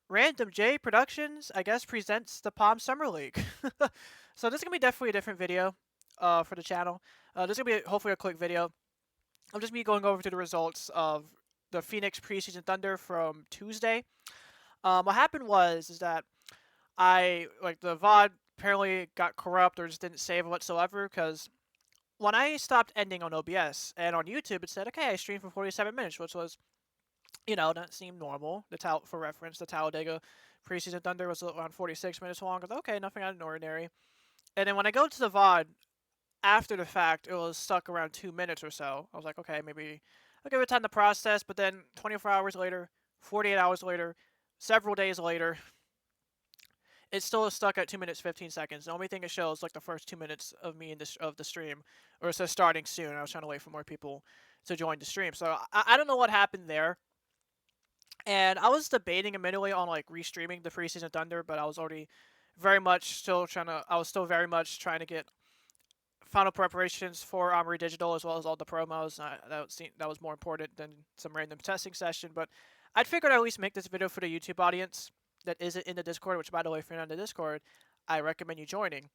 Random J Productions, I guess, presents the Palm Summer League. So this is gonna be definitely a different video, for the channel. This is gonna be hopefully a quick video of just me going over to the results of the Phoenix Preseason Thunder from Tuesday. What happened was is that the VOD apparently got corrupt or just didn't save whatsoever because when I stopped ending on OBS and on YouTube, it said, okay, I streamed for 47 minutes, which was, that seemed normal. For reference, the Talladega Preseason Thunder was around 46 minutes long. I thought, okay, nothing out of the ordinary. And then when I go to the VOD, after the fact, it was stuck around 2 minutes or so. I was like, okay, maybe I'll give it time to process. But then 24 hours later, 48 hours later, several days later, it's still stuck at 2 minutes 15 seconds. The only thing it shows like the first 2 minutes of me in of the stream, or it says starting soon. I was trying to wait for more people to join the stream, so I don't know what happened there. And I was debating immediately on like restreaming the Preseason Thunder, but I was already very much still trying to. I was still very much trying to get final preparations for Armory Digital as well as all the promos. That was more important than some random testing session. But I'd figured I'd at least make this video for the YouTube audience that isn't in the Discord. Which, by the way, if you're not in the Discord, I recommend you joining.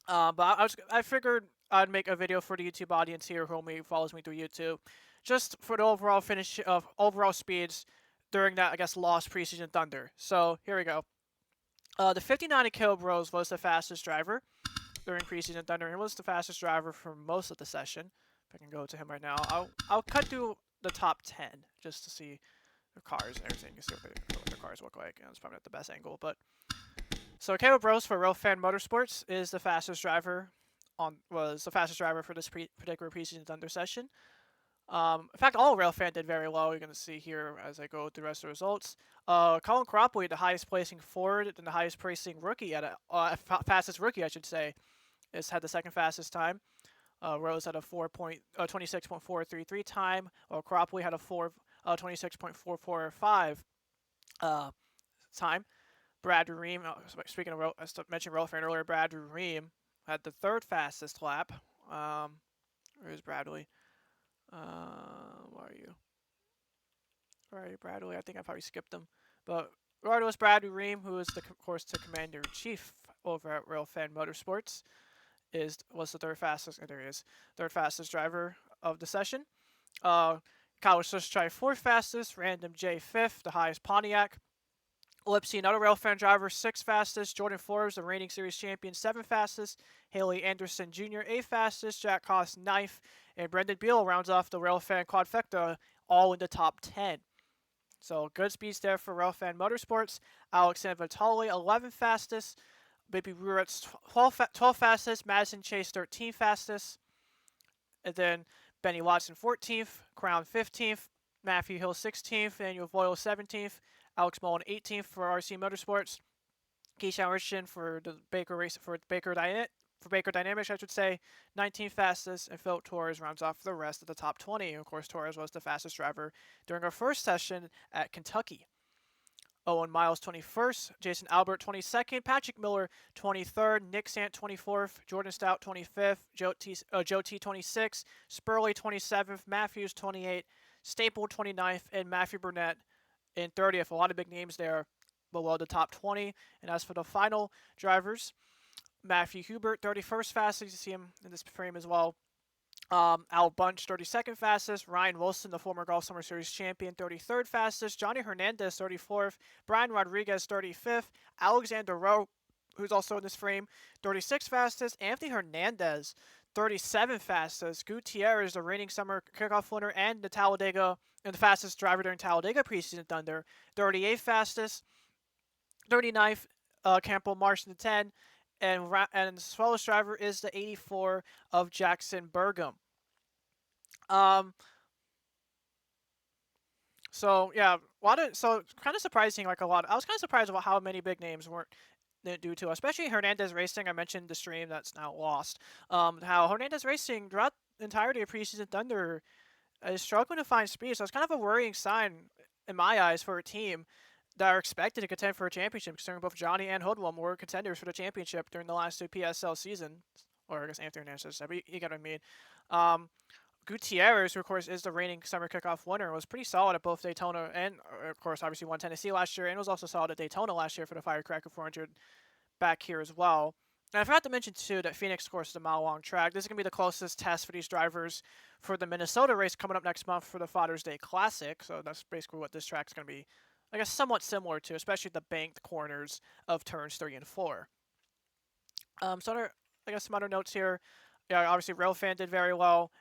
I figured I'd make a video for the YouTube audience here who only follows me through YouTube, just for the overall finish of overall speeds during that, I guess, lost Preseason Thunder. So here we go. The 59 kill bros was the fastest driver during Preseason Thunder. He was the fastest driver for most of the session. If I can go to him right now, I'll cut through the top 10 just to see the cars and everything. You see what the cars look like. It's probably not the best angle, but so Caleb Rose for Real Fan Motorsports is the fastest driver was the fastest driver for this particular Preseason Thunder session. In fact, all Railfan did very well. You're going to see here as I go through the rest of the results. Colin Cropley, the highest placing Ford and the highest placing rookie fastest rookie, I should say, had the second fastest time. Rose had a 26.433 time, while Cropley had a 26.445 time. Brad Reim, speaking of, I mentioned Railfan earlier, Brad Reim had the third fastest lap. Where's Bradley? Where are you? Where are you, Bradley? I think I probably skipped him. But regardless, Brad Reim, who is, of course, the commander-in-chief over at Railfan Motorsports, was the third fastest. There he is, third fastest driver of the session. Kyle Sushchai, fourth fastest. Random J, fifth, the highest Pontiac. Lipsy, another Railfan driver, sixth fastest. Jordan Forbes, the reigning series champion, seventh fastest. Haley Anderson Jr., eighth fastest. Jack Haas, ninth. And Brendan Beal rounds off the Railfan quadfecta, all in the top 10. So good speeds there for Railfan Motorsports. Alexander Vitali, 11th fastest. Bibi Ruiz, 12th fastest. Madison Chase, 13th fastest. And then Benny Watson, 14th. Crown, 15th. Matthew Hill, 16th. Daniel Voyle, 17th. Alex Mullen, 18th for RC Motorsports. Keishan Richardson for the Baker Dynamics, I should say, 19th fastest, and Philip Torres rounds off the rest of the top 20. And of course, Torres was the fastest driver during our first session at Kentucky. Owen Miles, 21st. Jason Albert, 22nd. Patrick Miller, 23rd. Nick Sant, 24th. Jordan Stout, 25th. Joe T, 26th. Spurly, 27th. Matthews, 28th. Staple, 29th. And Matthew Burnett in 30th. A lot of big names there below the top 20. And as for the final drivers, Matthew Hubert, 31st fastest. You see him in this frame as well. Al Bunch, 32nd fastest. Ryan Wilson, the former Golf Summer Series champion, 33rd fastest. Johnny Hernandez, 34th. Brian Rodriguez, 35th. Alexander Rowe, who's also in this frame, 36th fastest. Anthony Hernandez, 37th fastest. Gutierrez, the reigning summer kickoff winner and the fastest driver during Talladega Preseason Thunder, 38th fastest. 39th, Campbell Marsh in the 10. And the slowest driver is the 84 of Jaxon Bergem. So yeah, kind of surprising. I was kind of surprised about how many big names weren't due to, especially Hernandez Racing. I mentioned the stream that's now lost. How Hernandez Racing throughout the entirety of Preseason Thunder is struggling to find speed. So it's kind of a worrying sign in my eyes for a team that are expected to contend for a championship, considering both Johnny and Hoodlum were contenders for the championship during the last two PSL seasons. Or I guess Anthony Hernandez, but you get what I mean. Gutierrez, who of course is the reigning summer kickoff winner, was pretty solid at both Daytona and, of course, obviously won Tennessee last year, and was also solid at Daytona last year for the Firecracker 400 back here as well. And I forgot to mention too that Phoenix, of course, is a mile-long track. This is gonna be the closest test for these drivers for the Minnesota race coming up next month for the Father's Day Classic. So that's basically what this track's gonna be, I guess, somewhat similar to, especially the banked corners of turns 3 and 4. I guess some other notes here. Yeah, obviously Railfan did very well.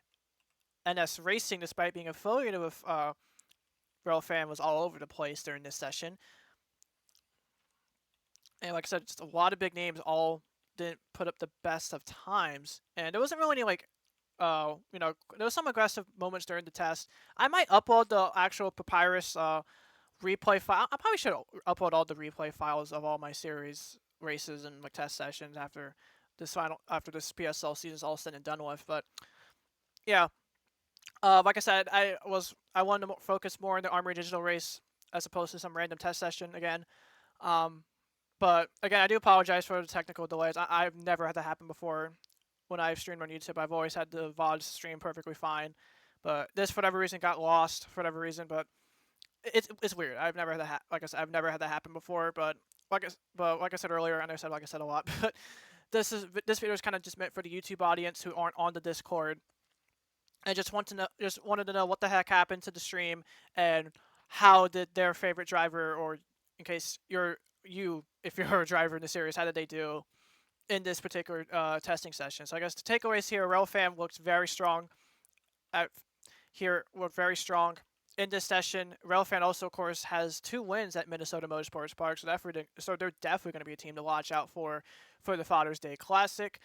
NS Racing, despite being affiliated with Railfan, was all over the place during this session. And like I said, just a lot of big names all didn't put up the best of times. And there wasn't really any, like, there was some aggressive moments during the test. I might upload the actual Papyrus replay file. I probably should upload all the replay files of all my series races and, like, test sessions after this PSL season is all said and done with. But yeah, like I said, I wanted to focus more on the Armory Digital race as opposed to some random test session again. But again, I do apologize for the technical delays. I've never had that happen before when I've streamed on YouTube. I've always had the VODs stream perfectly fine. But this, for whatever reason, got lost for whatever reason. But it's weird. I've never had that. Like I said, I've never had that happen before. But like I said earlier, and I said like I said a lot. But this video is kind of just meant for the YouTube audience who aren't on the Discord. I just wanted to know what the heck happened to the stream and how did their favorite driver, or in case if you're a driver in the series, how did they do in this particular testing session? So I guess the takeaways here: Railfan looks very strong. Looked very strong in this session. Railfan also, of course, has 2 wins at Minnesota Motorsports Park, so they're definitely going to be a team to watch out for the Father's Day Classic.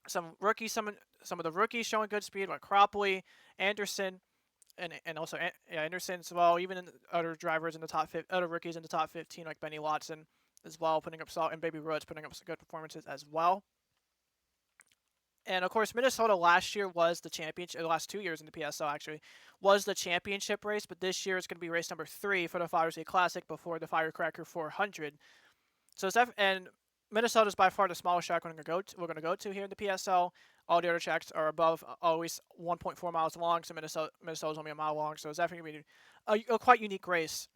Some of the rookies showing good speed, like Cropley, Anderson, and also Anderson as well. Even other drivers in the other rookies in the top 15, like Benny Watson as well, putting up solid, and Baby Ruiz putting up some good performances as well. And of course, Minnesota last year was the championship. The last 2 years in the PSL actually was the championship race, but this year it's going to be race number 3 for the Father's Day Classic before the Firecracker 400. So Minnesota's by far the smallest track we're going to go to here in the PSL. All the other tracks are above always 1.4 miles long, so Minnesota's only a mile long. So it's definitely going to be a quite unique race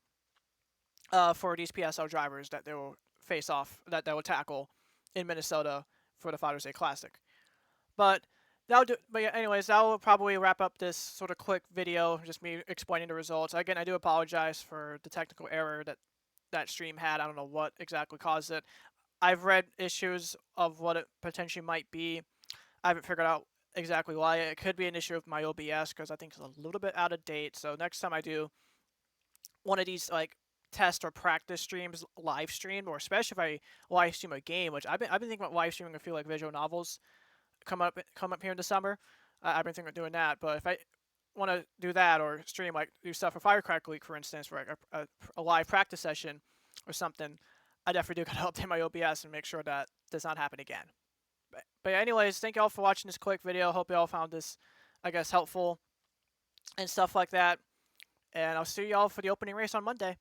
for these PSL drivers that they will face off, that they will tackle in Minnesota for the Father's Day Classic. But anyways, that will probably wrap up this sort of quick video, just me explaining the results. Again, I do apologize for the technical error that stream had. I don't know what exactly caused it. I've read issues of what it potentially might be. I haven't figured out exactly why. It could be an issue with my OBS because I think it's a little bit out of date. So next time I do one of these, like, test or practice streams, live stream, or especially if I live stream a game, which I've been thinking about live streaming a few, like, visual novels come up here in the summer. I've been thinking of doing that. But if I want to do that or stream, like, do stuff for Firecracker League, for instance, for like a live practice session or something, I definitely do gotta update my OBS and make sure that does not happen again. But anyways, thank you all for watching this quick video. Hope you all found this, I guess, helpful and stuff like that. And I'll see you all for the opening race on Monday.